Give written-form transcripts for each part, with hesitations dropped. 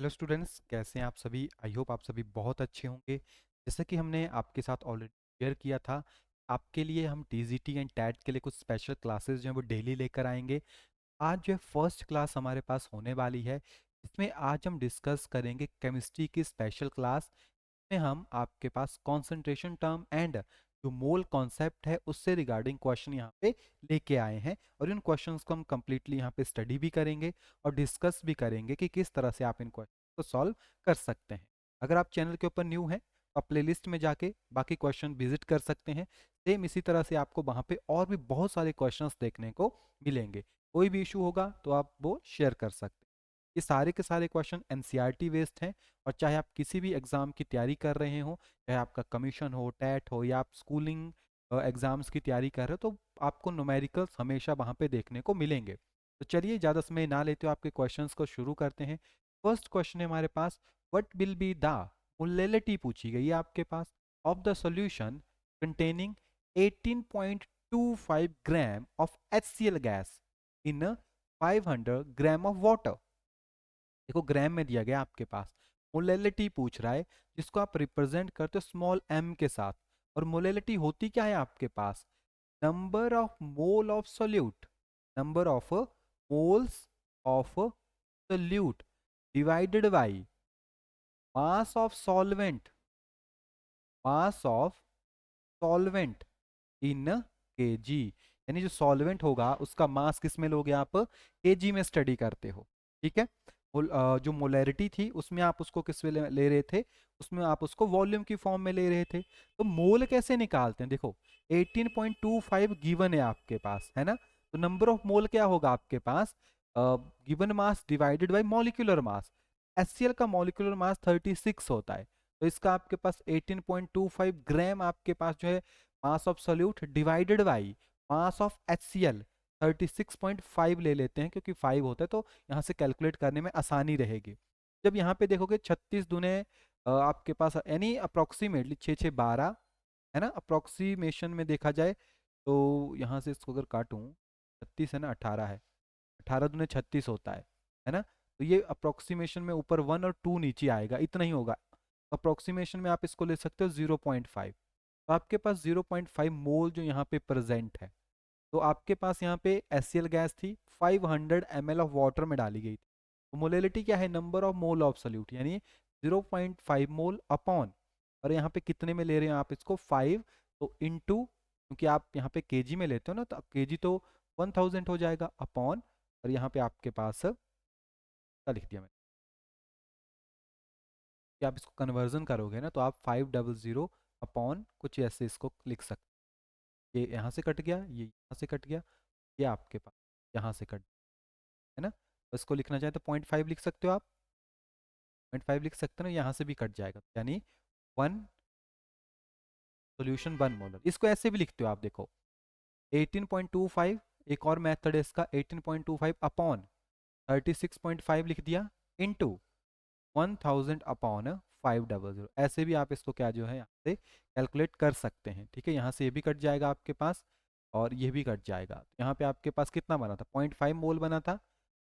Hello students, कैसे हैं आप सभी। आई होप आप सभी बहुत अच्छे होंगे। जैसे कि हमने आपके साथ ऑलरेडी शेयर किया था, आपके लिए हम टीजीटी एंड टैट के लिए कुछ स्पेशल क्लासेस जो हैं वो डेली लेकर आएंगे। आज जो है फर्स्ट क्लास हमारे पास होने वाली है। इसमें आज हम डिस्कस करेंगे केमिस्ट्री की स्पेशल क्लास में। हम आपके पास कंसंट्रेशन टर्म एंड जो मोल कॉन्सेप्ट है उससे रिगार्डिंग क्वेश्चन यहाँ पे लेके आए हैं, और इन क्वेश्चंस को हम कंप्लीटली यहाँ पे स्टडी भी करेंगे और डिस्कस भी करेंगे कि किस तरह से आप इन क्वेश्चन को सॉल्व कर सकते हैं। अगर आप चैनल के ऊपर न्यू हैं तो आप प्लेलिस्ट में जाके बाकी क्वेश्चन विजिट कर सकते हैं। सेम इसी तरह से आपको वहाँ पे और भी बहुत सारे क्वेश्चंस देखने को मिलेंगे। कोई भी इशू होगा तो आप वो शेयर कर सकते हैं। ये सारे के सारे क्वेश्चन एनसीईआरटी बेस्ड हैं, और चाहे आप किसी भी एग्ज़ाम की तैयारी कर रहे हो, चाहे आपका कमीशन हो, टैट हो, या आप स्कूलिंग एग्ज़ाम्स की तैयारी कर रहे हो, तो आपको न्यूमेरिकल्स हमेशा वहाँ पे देखने को मिलेंगे। तो चलिए ज़्यादा समय ना लेते हो, आपके क्वेश्चंस को शुरू करते हैं। फर्स्ट क्वेश्चन है हमारे पास, what will be the molality पूछी गई है आपके पास of the solution containing 18.25 gram of HCl gas in 500 gram of water. देखो ग्राम में दिया गया आपके पास, मोलैलिटी पूछ रहा है जिसको आप रिप्रेजेंट करते हो स्मॉल m के साथ। और मोलैलिटी होती क्या है आपके पास? Number of mole of solute, number of moles of solute divided by mass of solvent, mass of solvent in KG. यानी जो सॉल्वेंट होगा उसका मास किस में लोगे आप? केजी में स्टडी करते हो, ठीक है। जो मोलैरिटी थी उसमें आप उसको किस में ले रहे थे? उसमें आप उसको वॉल्यूम की फॉर्म में ले रहे थे। तो मोल कैसे निकालते हैं? देखो 18.25 गिवन है आपके पास, है ना। तो नंबर ऑफ मोल क्या होगा आपके पास? Given mass divided by molecular mass. HCl का मॉलिक्यूलर मास 36 होता है, तो इसका आपके पास 18.25 ग्राम आपके पास जो है mass of solute divided by mass of HCl 36.5 ले लेते हैं, क्योंकि 5 होता है तो यहाँ से कैलकुलेट करने में आसानी रहेगी। जब यहाँ पे देखोगे 36 दूने आपके पास यानी अप्रोक्सीमेटली 6 6 12, है ना। अप्रोक्सीमेशन में देखा जाए तो यहाँ से इसको अगर काटूँ, 36 है ना, 18 है, 18 दूने 36 होता है ना। तो ये अप्रोक्सीमेशन में ऊपर 1 और 2 नीचे आएगा, इतना ही होगा। अप्रोक्सीमेशन में आप इसको ले सकते हो 0.5। तो आपके पास 0.5 मोल जो यहाँ पे प्रेजेंट है। तो आपके पास यहाँ पे HCl गैस थी, 500 ml ऑफ वाटर में डाली गई थी। तो मोलैलिटी क्या है? Number of mole of solute, यानी 0.5 मोल अपॉन, और यहाँ पे कितने में ले रहे हैं आप इसको? 5। तो इनटू, क्योंकि आप यहाँ पे केजी में लेते हो ना, तो केजी तो 1000 हो जाएगा, अपॉन, और यहाँ पे आपके पास क्या लिख दिया मैंने, कि आप इसको कन्वर्जन करोगे ना तो आप 500 अपॉन कुछ ऐसे इसको लिख सकते। ये यहाँ से कट गया, ये यहाँ से कट गया, ये आपके पास यहाँ से कट, है ना। तो इसको लिखना चाहे तो 0.5 लिख सकते हो आप, 0.5 लिख सकते हो ना, यहाँ से भी कट जाएगा, यानी 1 सोल्यूशन 1 मोलर। इसको ऐसे भी लिखते हो आप, देखो 18.25, एक और मेथड है इसका, 18.25 अपॉन 36.5 लिख दिया, इनटू 1000 अपॉन 500। ऐसे भी आप इसको क्या जो है यहाँ से कैलकुलेट कर सकते हैं, ठीक है। यहाँ से ये भी कट जाएगा आपके पास, और ये भी कट जाएगा। यहाँ पे आपके पास कितना बना था? 0.5 मोल बना था,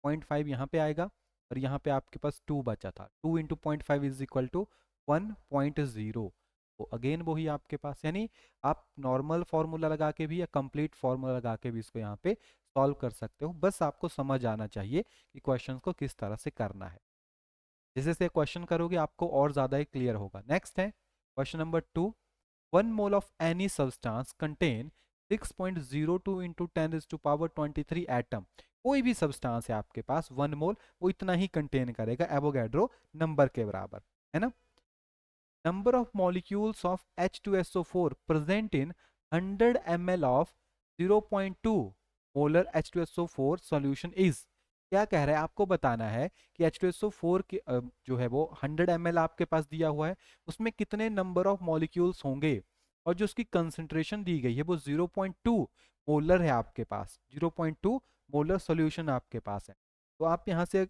0.5 यहाँ पे आएगा, और यहाँ पे आपके पास 2 बचा था। 2 इंटू 0.5 इज इक्वल टू 1.0। तो अगेन वही आपके पास, यानी आप नॉर्मल फार्मूला लगा के भी या कंप्लीट फार्मूला लगा के भी इसको यहाँ पे सॉल्व कर सकते हो। बस आपको समझ आना चाहिए कि क्वेश्चंस को किस तरह से करना है। जैसे जैसे क्वेश्चन करोगे आपको और ज़्यादा ही क्लियर होगा। नेक्स्ट है question number 2, 1 mole of any substance contain 6.02 into 10⁻23 atom. कोई भी सब्सटेंस है आपके पास 1 मोल, वो इतना ही कंटेन करेगा, एवोगैड्रो नंबर के बराबर, है ना। Number of molecules of H2SO4 present in 100 ml of 0.2 molar H2SO4 solution is. क्या कह रहा है? आपको बताना है कि H2SO4 की जो है वो 100 ml आपके पास दिया हुआ है, उसमें कितने नंबर ऑफ मॉलिक्यूल्स होंगे, और जो उसकी कंसंट्रेशन दी गई है वो 0.2 मोलर है आपके पास, 0.2 मोलर सॉल्यूशन आपके पास है। तो आप यहाँ से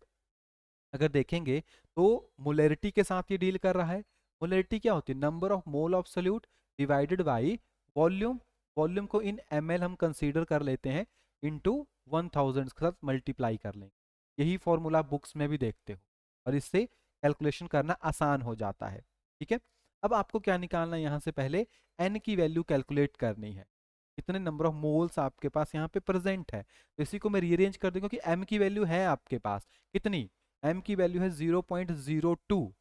अगर देखेंगे तो मोलैरिटी के साथ ये डील कर रहा है। मोलैरिटी क्या होती है? Number of mole of solute divided by volume. Volume को इन ml हम कंसीडर कर लेते हैं, इनटू 1000 के साथ मल्टीप्लाई कर लेंगे। यही फॉर्मूला बुक्स में भी देखते हो, और इससे कैलकुलेशन करना आसान हो जाता है। ठीक है, अब आपको क्या निकालना है, यहाँ से पहले n की वैल्यू कैलकुलेट करनी है। कितने नंबर ऑफ मोल्स आपके पास यहाँ पे प्रेजेंट है, तो इसी को मैं रीअरेंज कर दूंगा कि m की वैल्यू है आपके पास कितनी, m की वैल्यू है 0.02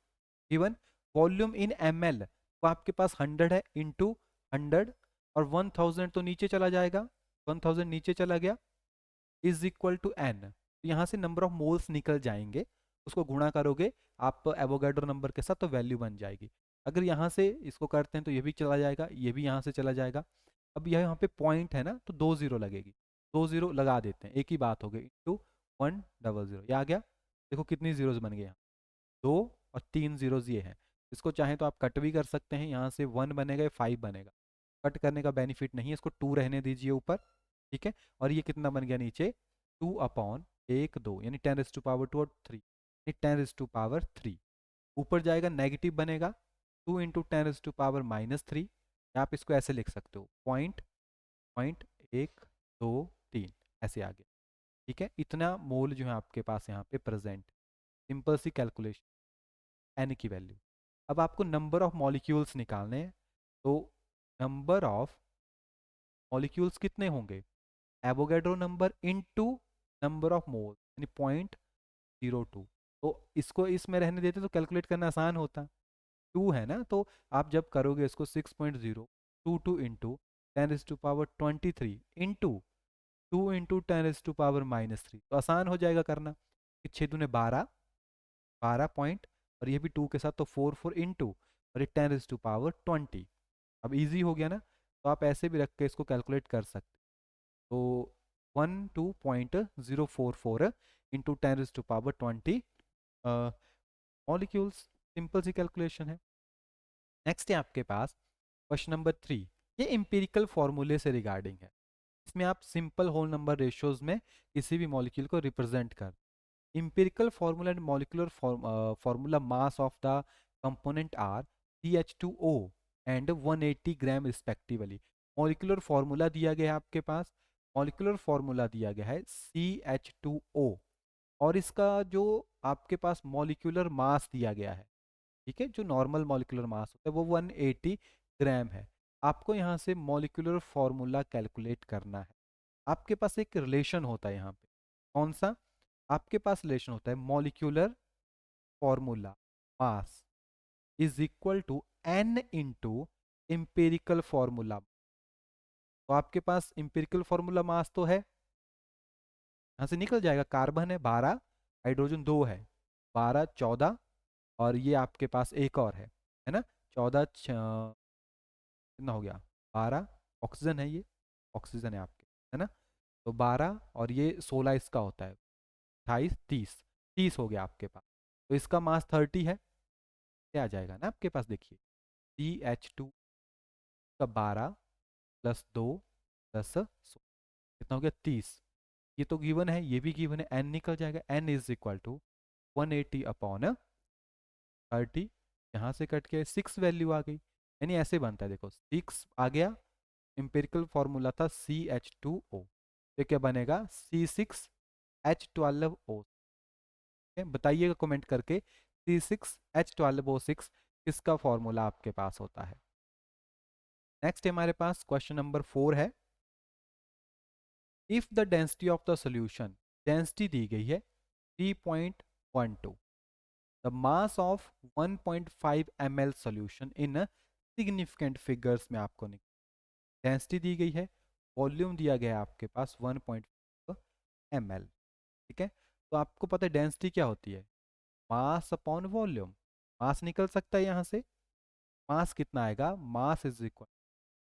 गिवन। वॉल्यूम इन ml तो आपके पास 100 है, इंटू 100, और 1000 तो नीचे चला जाएगा, 1000 नीचे चला गया, इज इक्वल टू n। यहाँ से नंबर ऑफ मोल्स निकल जाएंगे, उसको गुणा करोगे आप एवोगाड्रो नंबर के साथ तो वैल्यू बन जाएगी। अगर यहाँ से इसको करते हैं तो ये भी चला जाएगा, ये भी यहाँ से चला जाएगा। अब यह यहाँ पे पॉइंट है ना, तो 2 जीरो लगेगी, 2 जीरो लगा देते हैं, एक ही बात हो गई, इंटू 100, ये आ गया। देखो कितनी जीरोज बन गए यहाँ, 2 और 3 जीरोज ये हैं। इसको चाहें तो आप कट भी कर सकते हैं, यहाँ से 1 बनेगा या 5 बनेगा, कट करने का बेनिफिट नहीं है, इसको 2 रहने दीजिए ऊपर। ठीक है, और ये कितना बन गया नीचे, 2 अपॉन 1 2, यानी 10⁻², और 3 यानी 10⁻3। ऊपर जाएगा नेगेटिव बनेगा, 2 इंटू 10⁻³ आप इसको ऐसे लिख सकते हो, पॉइंट पॉइंट 1 2 3 ऐसे आ गया। ठीक है, इतना मोल जो है आपके पास यहाँ पे प्रेजेंट। सिंपल सी कैलकुलेशन एन की वैल्यू। अब आपको नंबर ऑफ मॉलिक्यूल्स निकालने हैं, तो नंबर ऑफ मॉलिक्यूल्स कितने होंगे, Avogadro number into number of मोल यानी 0.02। तो इसको इसमें रहने देते तो कैलकुलेट करना आसान होता, 2 है ना, तो आप जब करोगे इसको 6.022 इंटू 10⁻23 इंटू 2 इंटू 10⁻³ तो आसान हो जाएगा करना कि 6 दूने 12, 12 पॉइंट, और ये भी 2 के साथ तो 4 4 इंटू, और ये 10⁻20। अब इजी हो गया ना, तो आप ऐसे भी रख के इसको कैलकुलेट कर सकते। तो 12.044 इंटू 10⁻20 मॉलिक्यूल्स, सिंपल सी कैलकुलेशन है। नेक्स्ट है आपके पास क्वेश्चन नंबर 3, ये एम्पिरिकल फॉर्मूले से रिगार्डिंग है। इसमें आप सिंपल होल नंबर रेशियोज में किसी भी मॉलिक्यूल को रिप्रेजेंट कर, empirical formula and molecular formula mass of the component are CH2O and 180 gram respectively. Molecular formula दिया गया है आपके पास, मॉलिक्यूलर फार्मूला दिया गया है CH2O, और इसका जो आपके पास मॉलिक्यूलर मास दिया गया है, ठीक है, जो नॉर्मल मॉलिक्यूलर मास होता है वो 180 ग्राम है। आपको यहाँ से मॉलिक्यूलर फार्मूला कैलकुलेट करना है। आपके पास एक रिलेशन होता है यहाँ पे, कौन सा, आपके पास रिलेशन होता है molecular formula mass is equal to n into empirical formula. तो आपके पास एम्पेरिकल फॉर्मूला मास तो है, यहाँ से निकल जाएगा, कार्बन है 12, हाइड्रोजन 2 है, 12 14, और ये आपके पास एक और है ना, 14 कितना हो गया, 12, ऑक्सीजन है, ये ऑक्सीजन है आपके, है ना, तो 12 और ये 16 इसका होता है, 28 30, 30 हो गया आपके पास। तो इसका मास 30 है, क्या आ जाएगा ना आपके पास, देखिए CH2 का 12 प्लस 2 प्लस 16 कितना हो गया 30। ये तो गिवन है, ये भी गिवन है, n निकल जाएगा, n is equal to 180 upon 30, यहाँ से कट के 6 वैल्यू आ गई, यानी ऐसे बनता है, देखो 6 आ गया, एम्पिरिकल फॉर्मूला था CH2O, तो क्या बनेगा C6H12O। बताइएगा कमेंट करके C6H12O6 किसका फॉर्मूला आपके पास होता है। नेक्स्ट हमारे पास क्वेश्चन नंबर 4 है, if the density of the solution, density दी गई है 3.12, the mass of 1.5 ml solution in significant figures में आपको डेंसिटी दी गई है, वॉल्यूम दिया गया है आपके पास 1.5 ml। ठीक है, तो आपको पता है डेंसिटी क्या होती है, मास अपॉन वॉल्यूम। मास निकल सकता है यहाँ से, मास कितना आएगा, मास is equal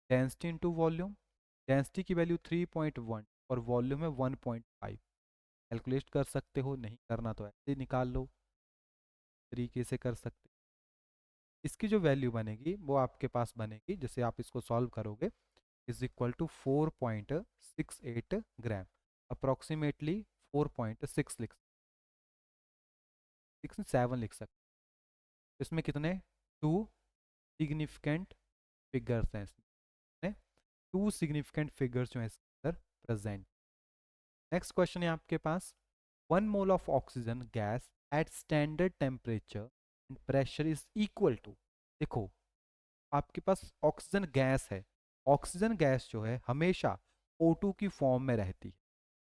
density into volume. Density की वैल्यू 3.1 और वॉल्यूम है 1.5, कैलकुलेट कर सकते हो, नहीं करना तो ऐसे ही निकाल लो, तरीके से कर सकते। इसकी जो वैल्यू बनेगी वो आपके पास बनेगी, जैसे आप इसको सॉल्व करोगे, is equal to 4.68 gram, approximately 4.6 लिख 7 लिख सकते। इसमें कितने 2 सिग्निफिकेंट फिगर्स हैं, इसमें 2 सिग्निफिकेंट फिगर्स जो है इसके अंदर प्रेजेंट। नेक्स्ट क्वेश्चन है आपके पास, 1 mole of oxygen gas at standard temperature and pressure is equal to, देखो आपके पास ऑक्सीजन गैस है, ऑक्सीजन गैस जो है हमेशा O2 की फॉर्म में रहती है।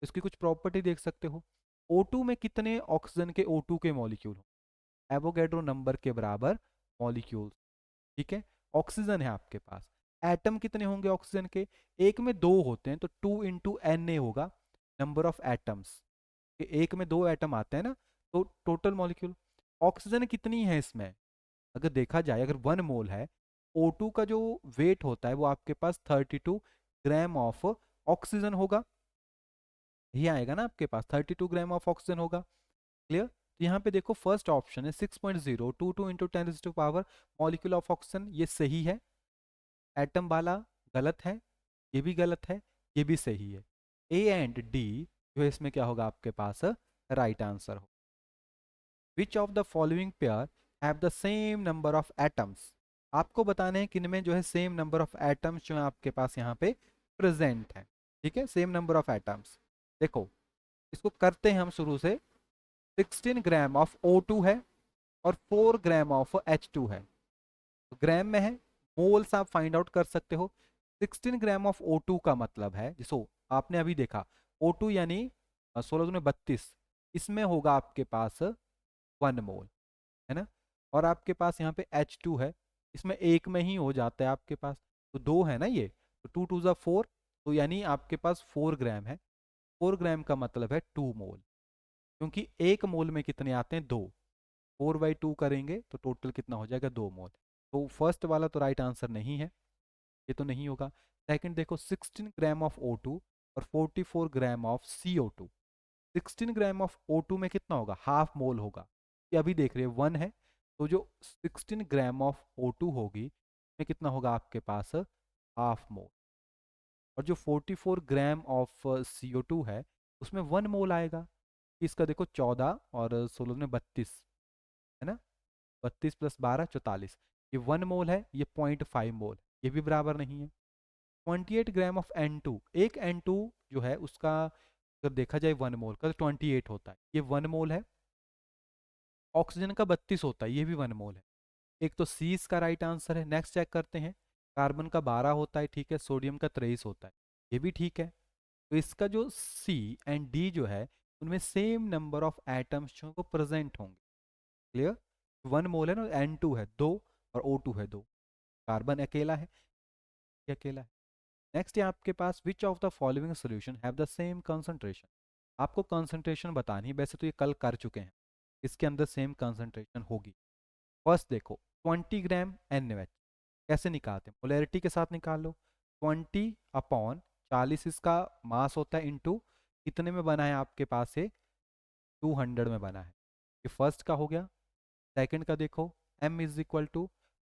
इसकी कुछ प्रॉपर्टी देख सकते हो, O2 में कितने ऑक्सीजन के O2 के मॉलिक्यूल हो, एवोगैड्रो नंबर के बराबर मॉलिक्यूल, ठीक है। ऑक्सीजन है आपके पास, एटम कितने होंगे ऑक्सीजन के, एक में दो होते हैं तो 2 × Na होगा नंबर ऑफ एटम्स, एक में दो एटम आते हैं ना, तो टोटल मॉलिक्यूल। ऑक्सीजन कितनी है इसमें, अगर देखा जाए अगर 1 मोल है, O2 का जो वेट होता है वो आपके पास 32 ग्राम ऑफ ऑक्सीजन होगा, ये आएगा ना आपके पास 32 ग्राम ऑफ ऑक्सीजन होगा। क्लियर, तो यहाँ पे देखो फर्स्ट ऑप्शन है 6.022 इंटू 10⁻⁴ मॉलिक्यूल ऑफ ऑक्सीजन, ये सही है। एटम वाला गलत है, ये भी गलत है, ये भी सही है। ए एंड डी जो है इसमें क्या होगा आपके पास, राइट आंसर हो। विच of the following pair have the same number of atoms, आपको बताने हैं किनमें जो है सेम नंबर ऑफ एटम्स जो है आपके पास यहाँ पे प्रेजेंट है, ठीक है, सेम नंबर ऑफ एटम्स। देखो इसको करते हैं हम शुरू से, 16 ग्राम ऑफ O2 है और 4 ग्राम ऑफ H2 है, तो ग्राम में है, मोल्स आप फाइंड आउट कर सकते हो। 16 ग्राम ऑफ O2 का मतलब है, जिसो आपने अभी देखा O2 यानी 16×32, इसमें होगा आपके पास 1 मोल, है ना। और आपके पास यहाँ पे H2 है, इसमें एक में ही हो जाता है आपके पास, तो दो है ना ये, तो 2 × 2 = 4, तो यानी आपके पास 4 ग्राम है, 4 ग्राम का मतलब है 2 मोल, क्योंकि 1 मोल में कितने आते हैं, 2, 4/2 करेंगे तो टोटल कितना हो जाएगा, 2 मोल। तो फर्स्ट वाला तो राइट आंसर नहीं है, ये तो नहीं होगा। सेकंड देखो 16 ग्राम ऑफ O2 और 44 gram of CO2, 16 gram of O2 में कितना होगा, हाफ मोल होगा, ये अभी देख रहे हैं 1 है, तो जो 16 ग्राम ऑफ O2 होगी में कितना होगा आपके पास, हाफ मोल। और जो 44 ग्राम ऑफ CO2 है उसमें 1 मोल आएगा, इसका देखो 14 और 16 में 32, है ना, 32 + 12 = 44, ये 1 मोल है, ये 0.5 मोल, ये भी बराबर नहीं है। 28 ग्राम ऑफ N2, एक N2 जो है उसका अगर देखा जाए 1 मोल का तो 28 होता है, ये 1 मोल है। ऑक्सीजन का 32 होता है, ये भी 1 मोल है। एक तो सी इसका राइट आंसर है। नेक्स्ट चेक करते हैं, कार्बन का 12 होता है, ठीक है, सोडियम का 23 होता है, ये भी ठीक है। तो इसका जो सी एंड डी जो है उनमें सेम नंबर ऑफ एटम्स जो को प्रेजेंट होंगे। क्लियर, 1 मोल है ना, N2 है 2 और O2 है 2, कार्बन अकेला है, ये अकेला है। नेक्स्ट है आपके पास, which of the following solution have the same concentration, आपको कंसंट्रेशन बतानी है, वैसे तो ये कल कर चुके हैं, इसके अंदर सेम कंसंट्रेशन होगी। फर्स्ट देखो 20 ग्राम NaOH, कैसे निकालते हैं, पोलैरिटी के साथ निकाल लो, 20/40 इसका मास होता है, इंटू कितने में बना है आपके पास से, 200 में बना है, ये फर्स्ट का हो गया। सेकंड का देखो m =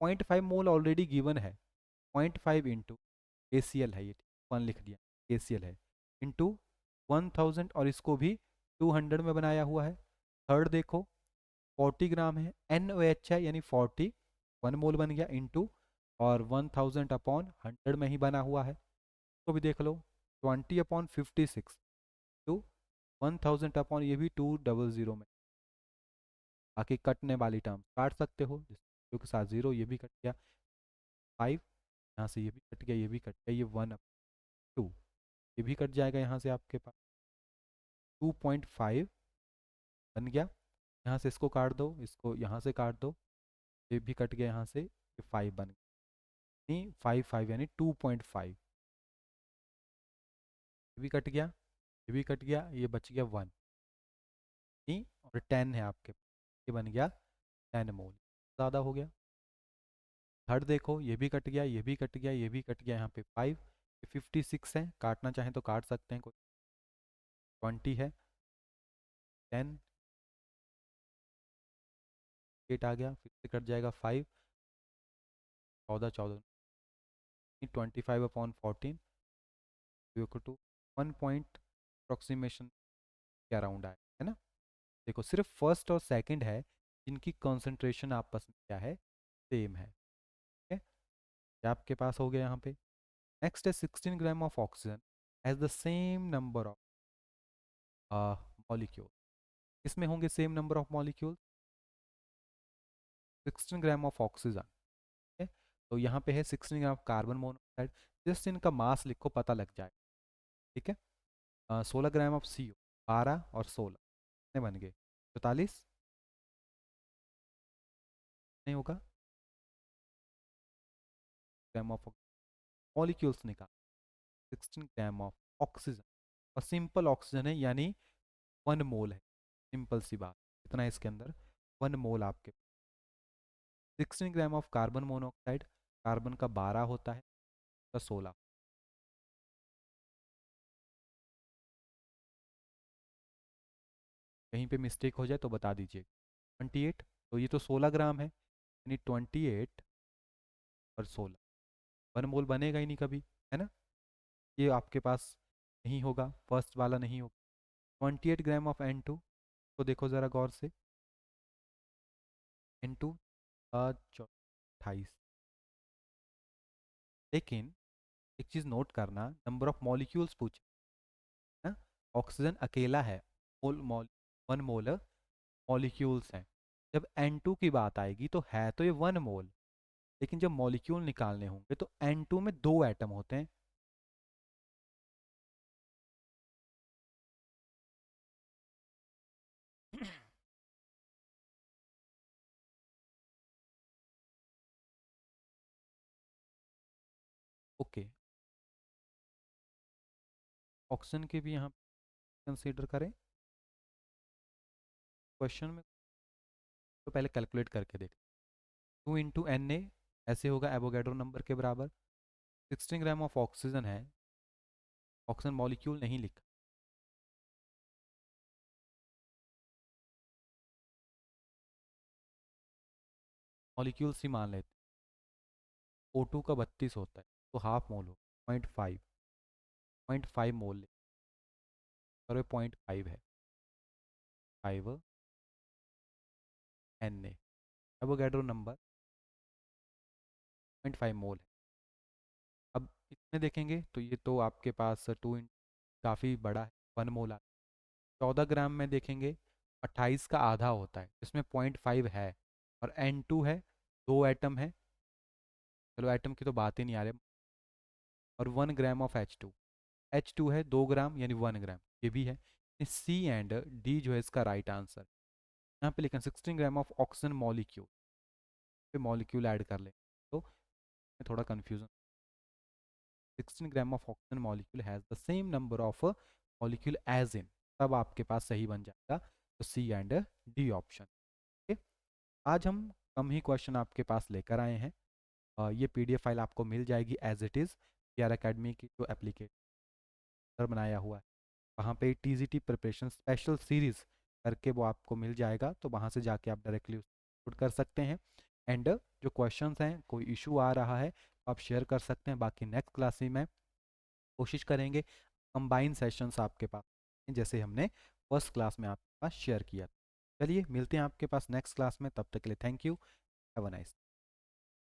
0.5 मोल ऑलरेडी गिवन है, 0.5 इंटू ACl है, ये 1 लिख दिया, ACl है, इंटू 1000 और इसको भी 200 में बनाया हुआ है। थर्ड देखो 40 ग्राम है, NaOH है यानी 40, 1 मोल बन गया, इंटू और 1000/100 में ही बना हुआ है, तो भी देख लो 20/56 टू 1000 ये भी 200 में। बाकी कटने वाली टर्म काट सकते हो, जो के साथ 0, ये भी कट गया 5, यहाँ से ये भी कट गया, ये भी कट गया, ये 1/2, ये भी कट जाएगा यहाँ से आपके पास 2.5 बन गया, यहाँ से इसको काट दो, इसको यहाँ से काट दो, ये भी कट गया यहाँ से, ये 5 बन गया, नहीं 5 यानी 2.5, ये भी कट गया, ये भी कट गया, ये बच गया 1, नहीं और 10 है आपके पास, ये बन गया 10 मोल, ज़्यादा हो गया। थर्ड देखो ये भी कट गया, ये भी कट गया, ये भी कट गया, यहाँ पे 5, 56 है, काटना चाहें तो काट सकते हैं, कोई 20 है, 10, 8 आ गया, फिर से कट जाएगा 5, 14, 14, 25/14 टू 1 पॉइंट अप्रोक्सीमेशन के अराउंड आया, है ना। देखो सिर्फ फर्स्ट और सेकंड है जिनकी कंसंट्रेशन आपस में क्या है, सेम है, ठीक है, ये आपके पास हो गया यहाँ पे। नेक्स्ट है 16 gram of oxygen has the same number of molecule, इसमें होंगे same number of molecule, 16 gram of oxygen. ठीक है, तो यहाँ पे है 16 gram of carbon monoxide. Just इनका मास लिखो, पता लग जाए। ठीक है, 16 ग्राम ऑफ CO, 12 और 16 कितने बन गए? 44 नहीं होगा? ग्राम ऑफ मॉलिक्यूल्स निकाल, 16 ग्राम ऑफ ऑक्सीजन, और सिंपल ऑक्सीजन है यानी 1 मोल है। सिंपल सी बात, इतना है इसके अंदर, 1 मोल आपके। 16 gram of carbon monoxide, carbon का 12 होता है, का 16। कहीं पे मिस्टेक हो जाए तो बता दीजिए। 28, तो ये तो 16 ग्राम है, यानी 28 और 16, 1 मोल बनेगा ही नहीं कभी, है ना? ये आपके पास नहीं होगा, फर्स्ट वाला नहीं होगा। 28 ग्राम ऑफ N2 को देखो ज़रा गौर से, N2 28। लेकिन एक चीज़ नोट करना, नंबर ऑफ मॉलिक्यूल्स पूछे ना, ऑक्सीजन अकेला है, मोल मोल 1 मोल मॉलिक्यूल्स हैं। जब N2 की बात आएगी तो है तो ये 1 मोल, लेकिन जब मॉलिक्यूल निकालने होंगे तो N2 में 2 एटम होते हैं। ओके, ऑक्सीजन के भी यहाँ कंसीडर करें क्वेश्चन में, तो पहले कैलकुलेट करके देख। 2 × Na ऐसे होगा एवोगैड्रो नंबर के बराबर। 16 ग्राम ऑफ ऑक्सीजन है, ऑक्सीजन मॉलिक्यूल नहीं लिखा, मॉलिक्यूल्स ही मान लेते। O2 का 32 होता है, तो हाफ मोल हो, 0.5, 0.5 मोल, और ये 0.5 है, 5 Na, एवोगैड्रो नंबर 0.5 मोल है। अब इसमें देखेंगे तो ये तो आपके पास काफ़ी बड़ा है, 1 मोल। 14 ग्राम में देखेंगे 28 का आधा होता है, इसमें 0.5 है, और N2 है, 2 एटम है, चलो एटम की तो बात ही नहीं आ रही, और 1 ग्राम ऑफ H2, H2 है 2 ग्राम यानी 1 ग्राम, ये भी है। C एंड D जो है इसका राइट आंसर। यहाँ पे लिखें 16 ग्राम ऑफ ऑक्सीजन मॉलिक्यूल, पे मॉलिक्यूल ऐड कर ले तो थोड़ा confusion. 16 gram of oxygen molecule has the same number of molecule as in, तब आपके पास सही बन जाएगा, तो C and D option. Okay, आज हम कम ही क्वेश्चन आपके पास लेकर आए हैं। ये PDF फाइल आपको मिल जाएगी as it is, PR academy की जो एप्लीकेशन बनाया हुआ है, वहाँ पे TGT प्रिपरेशन स्पेशल सीरीज़ करके वो आपको मिल जाएगा, तो वहाँ से जाके आप डायरेक्टली डाउनलोड कर सकते हैं। एंड जो क्वेश्चंस हैं, कोई इशू आ रहा है आप शेयर कर सकते हैं, बाकी नेक्स्ट क्लास में कोशिश करेंगे कंबाइन सेशंस आपके पास, जैसे हमने फर्स्ट क्लास में आपके पास शेयर किया। चलिए मिलते हैं आपके पास नेक्स्ट क्लास में, तब तक के लिए thank you, have a nice.